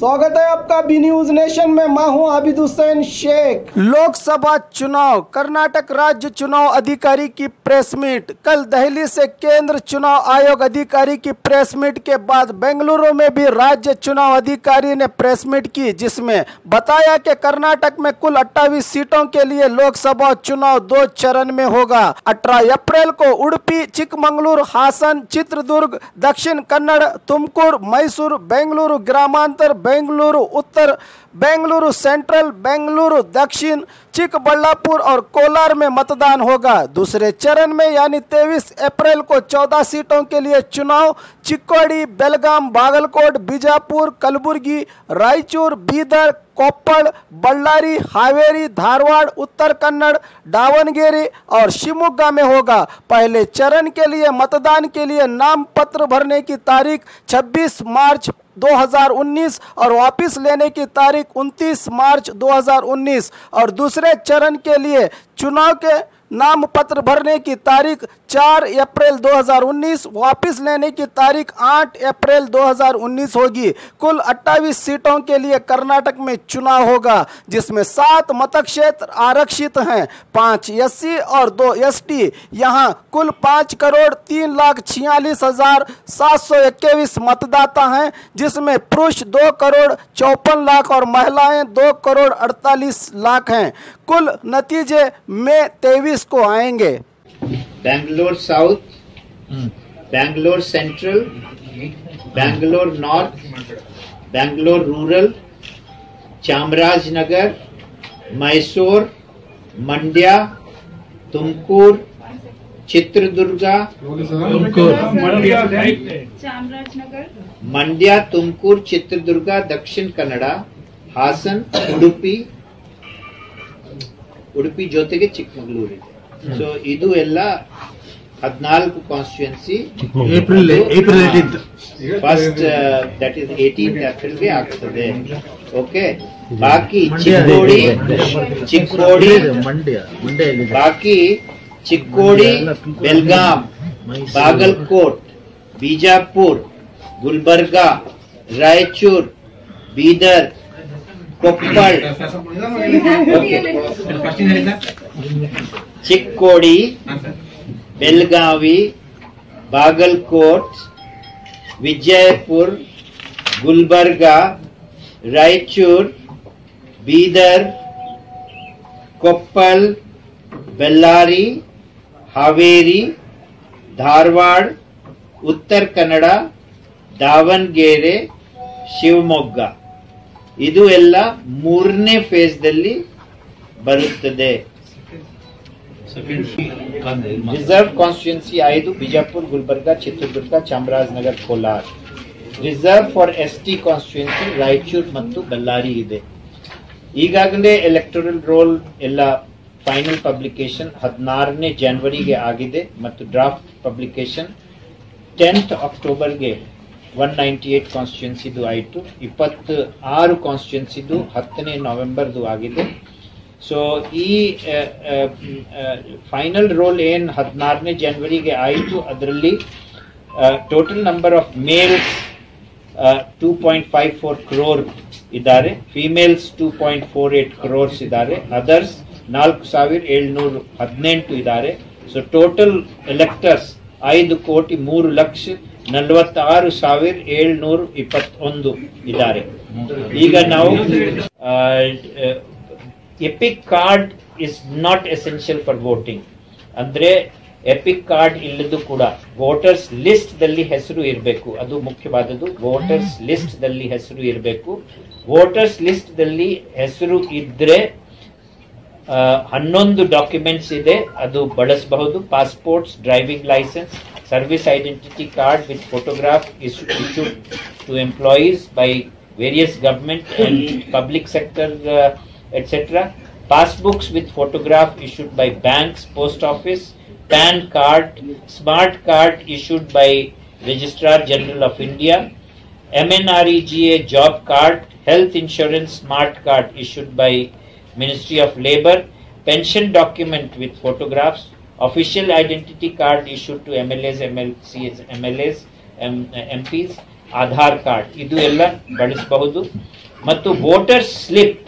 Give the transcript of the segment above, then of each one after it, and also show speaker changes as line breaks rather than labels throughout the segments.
स्वागत है आपका बी न्यूज नेशन में। मैं हूं आबिद हुसैन शेख। लोकसभा चुनाव, कर्नाटक राज्य चुनाव अधिकारी की प्रेस मीट। कल दिल्ली से केंद्र चुनाव आयोग अधिकारी की प्रेस मीट के बाद बेंगलुरु में भी राज्य चुनाव अधिकारी ने प्रेस मीट की, जिसमें बताया कि कर्नाटक में कुल 28 सीटों के लिए लोकसभा चुनाव 2 चरण में होगा। 18 अप्रैल को उडुपी, चिकमंगलुरु, हासन, चित्रदुर्ग, दक्षिण कन्नड़, तुमकुर, मैसूर, बेंगलुरु ग्रामांतर, बेंगलुरु उत्तर, बेंगलुरु सेंट्रल, बेंगलुरु दक्षिण, चिकबल्लापुर और कोलार में मतदान होगा। दूसरे चरण में यानी 23 अप्रैल को 14 सीटों के लिए चुनाव चिक्कोड़ी, बेलगाम, बागलकोट, बीजापुर, कलबुर्गी, रायचूर, बीदर, कोप्पड़, बल्लारी, हावेरी, धारवाड़, उत्तर कन्नड़, दावणगेरे और शिवमोगा में होगा। पहले चरण के लिए मतदान के लिए नाम पत्र भरने की तारीख 26 मार्च 2019 और वापस लेने की तारीख 29 मार्च 2019 और दूसरे चरण के लिए चुनाव के नाम पत्र भरने की तारीख 4 अप्रैल 2019, वापस लेने की तारीख 8 अप्रैल 2019 होगी। कुल 28 सीटों के लिए कर्नाटक में चुनाव होगा, जिसमें 7 मतक्षेत्र आरक्षित हैं, 5 एससी और 2 एसटी। यहां कुल 5,46,46,721 मतदाता हैं, जिसमें पुरुष 2,54,00,000 और महिलाएं 2,48,00,000 हैं। कुल नतीजे में 23 को आएंगे।
Bangalore south, Bangalore central, Bangalore north, Bangalore rural, Chamarajanagar, Mysore, Mandya, Tumkur, Chitradurga, Mandya, Tumkur, Chitradurga, दक्षिण कन्नಡ, ಹಾಸನ್, ಉಡುಪಿ ಜೊತೆಗೆ ಚಿಕ್ಕಮಗಳೂರು ಇದೆ. ಸೊ ಇದು ಎಲ್ಲ 14 constituency April 18 first that is 18 ಏಪ್ರಿಲ್ಗೆ ಆಗ್ತದೆ. ಓಕೆ, ಬಾಕಿ ಚಿಕ್ಕೋಡಿ, ಬೆಲ್ಗಾಂ, ಬಾಗಲಕೋಟ್, ಬಿಜಾಪುರ್, ಗುಲ್ಬರ್ಗಾ, ರಾಯಚೂರ್, ಬೀದರ್, ಕೊಪ್ಪಳ, ಚಿಕ್ಕೋಡಿ, ಬೆಳಗಾವಿ, ಬಾಗಲಕೋಟ್, ವಿಜಯಪುರ್, ಗುಲ್ಬರ್ಗಾ, ರಾಯಚೂರ್, ಬೀದರ್, ಕೊಪ್ಪಳ, ಬೆಳ್ಳಾರಿ, ಹಾವೇರಿ, ಧಾರವಾಡ, ಉತ್ತರ ಕನ್ನಡ, ದಾವಣಗೆರೆ, ಶಿವಮೊಗ್ಗ. ಇದು ಎಲ್ಲ ಮೂರನೇ ಫೇಸ್ ದಲ್ಲಿ ಬರುತ್ತದೆ. Reserve constituency 5 Bijapur, Gulbarga, Chitradurga, Chamarajanagar, Kolar. Reserve for ST constituency Raichur ಮತ್ತು ಬಳ್ಳಾರಿ ಇದೆ. ಈಗಾಗಲೇ ಎಲೆಕ್ಟೋರಲ್ ರೋಲ್ ಎಲ್ಲ ಫೈನಲ್ ಪಬ್ಲಿಕೇಶನ್ 16ನೇ ಜನವರಿಗೆ ಆಗಿದೆ ಮತ್ತು ಡ್ರಾಫ್ಟ್ ಪಬ್ಲಿಕೇಶನ್ 10th ಅಕ್ಟೋಬರ್ಗೆ 198 ಕಾನ್ಸ್ಟಿಟ್ಯೂನ್ಸಿದು ಆಯಿತು. 26 ಕಾನ್ಸ್ಟಿಟ್ಯೂನ್ಸಿದು 10ನೇ ನವೆಂಬರ್ದು ಆಗಿದೆ. ಸೊ ಈ ಫೈನಲ್ ರೋಲ್ ಏನು 16ನೇ ಜನವರಿಗೆ ಆಯಿತು, ಅದರಲ್ಲಿ total number of males 2.54 crore ಇದ್ದಾರೆ, ಫಿಮೇಲ್ಸ್ 2.48 crores ಇದ್ದಾರೆ, ಅದರ್ಸ್ 4,718 ಇದ್ದಾರೆ. ಸೊ ಟೋಟಲ್ ಎಲೆಕ್ಟರ್ಸ್ 5,46,721 ಇದ್ದಾರೆ. ಈಗ ನಾವು EPIC card is not essential for voting ಅಂದ್ರೆ ಎಪಿಕ್ ಕಾರ್ಡ್ ಇಲ್ಲದು ಕೂಡ ವೋಟರ್ಸ್ ಲಿಸ್ಟ್ ದಲ್ಲಿ ಹೆಸರು ಇರಬೇಕು. ಅದು ಮುಖ್ಯವಾದದ್ದು. ವೋಟರ್ಸ್ ಲಿಸ್ಟ್ ದಲ್ಲಿ ಹೆಸರು ಇರಬೇಕು. ವೋಟರ್ಸ್ ಲಿಸ್ಟ್ ದಲ್ಲಿ ಹೆಸರು ಇದ್ರೆ 11 ಡಾಕ್ಯುಮೆಂಟ್ಸ್ ಇದೆ, ಅದು ಬಳಸಬಹುದು. Passports, driving licence, service identity card with photograph issued to employees by various government and public sector etc. Passbooks with photograph issued by banks, post office, PAN card, smart card issued by Registrar General of India, MNREGA job card, health insurance smart card issued by Ministry of Labour, pension document with photographs, official identity card issued to MLAs, MLCs, MLAs, MPs, Aadhaar card ಇದು ಎಲ್ಲ ಬಳಸಬಹುದು ಮತ್ತು voter slip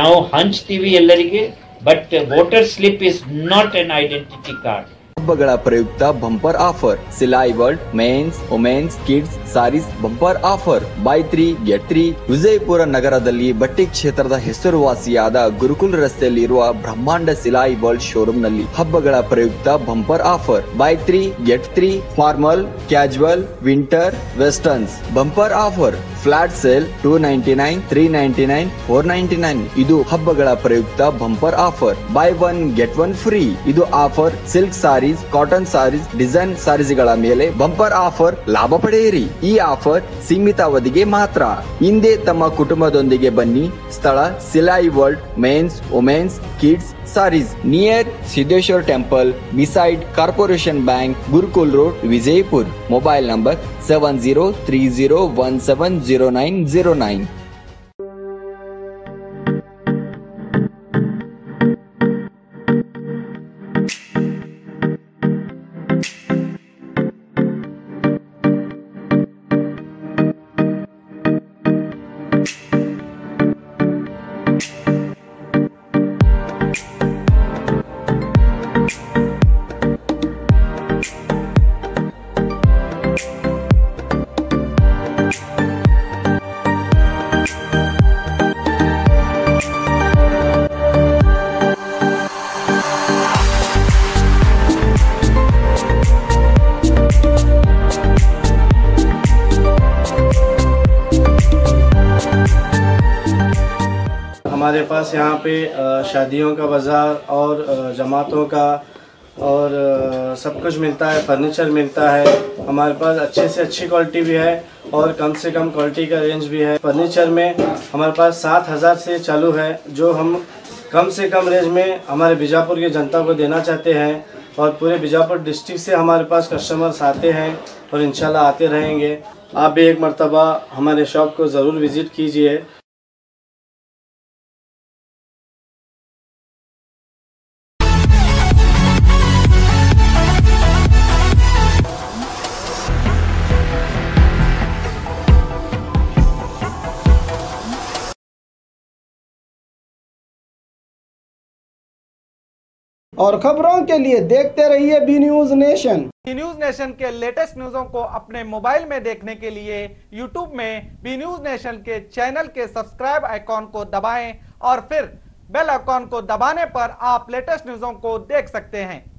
ನಾವು ಹಂಚ್ತೀವಿ ಎಲ್ಲರಿಗೆ but voter slip is not an identity card
ಹಬ್ಬಗಳ ಪ್ರಯುಕ್ತ bumper offer Silai World men's women's kids saris bumper offer buy 3 get 3 Vijayapura ನಗರದಲ್ಲಿ ಬಟ್ಟೆ ಕ್ಷೇತ್ರದ ಹೆಸರುವಾಸಿಯಾದ ಗುರುಕುಲ್ ರಸ್ತೆಯಲ್ಲಿರುವ ಬ್ರಹ್ಮಾಂಡ ಸಿಲಾಯಿ ವರ್ಲ್ಡ್ ಶೋರೂಮ್ ನಲ್ಲಿ ಹಬ್ಬಗಳ ಪ್ರಯುಕ್ತ bumper offer buy 3 get 3 formal casual winter westerns bumper offer flat sale $299 $399 $499 ಇದು ಹಬ್ಬಗಳ ಪ್ರಯುಕ್ತ bumper offer buy 1 get 1 free ಇದು offer silk saris cotton saris design ಸಾರೀಸ್ಗಳ ಮೇಲೆ ಬಂಪರ್ ಆಫರ್ ಲಾಭ ಪಡೆಯಿರಿ ಈ ಆಫರ್ ಸೀಮಿತ ಅವಧಿಗೆ ಮಾತ್ರ ಹಿಂದೆ ತಮ್ಮ ಕುಟುಂಬದೊಂದಿಗೆ ಬನ್ನಿ ಸ್ಥಳ Silai World men's women's kids saris near Siddeshwara temple beside Corporation Bank Gurukul road Vijayapur mobile number 7030170909
हमारे पास यहाँ पे शादियों का बाज़ार और जमातों का और सब कुछ मिलता है, फर्नीचर मिलता है। हमारे पास अच्छे से अच्छी क्वालिटी भी है और कम से कम क्वालिटी का रेंज भी है। फर्नीचर में हमारे पास 7,000 से चालू है जो हम कम से कम रेंज में हमारे बीजापुर की जनता को देना चाहते हैं और पूरे बीजापुर डिस्ट्रिक्ट से हमारे पास कस्टमर्स आते हैं और इंशाल्लाह आते रहेंगे। आप भी एक मर्तबा हमारे शॉप को ज़रूर विज़िट कीजिए। और खबरों के लिए देखते रहिए B News Nation.
B News Nation के लेटेस्ट न्यूज़ों को अपने मोबाइल में देखने के लिए यूट्यूब में बी न्यूज नेशन के चैनल के सब्सक्राइब आइकॉन को दबाएं और फिर बेल आइकॉन को दबाने पर आप लेटेस्ट न्यूज़ों को देख सकते हैं।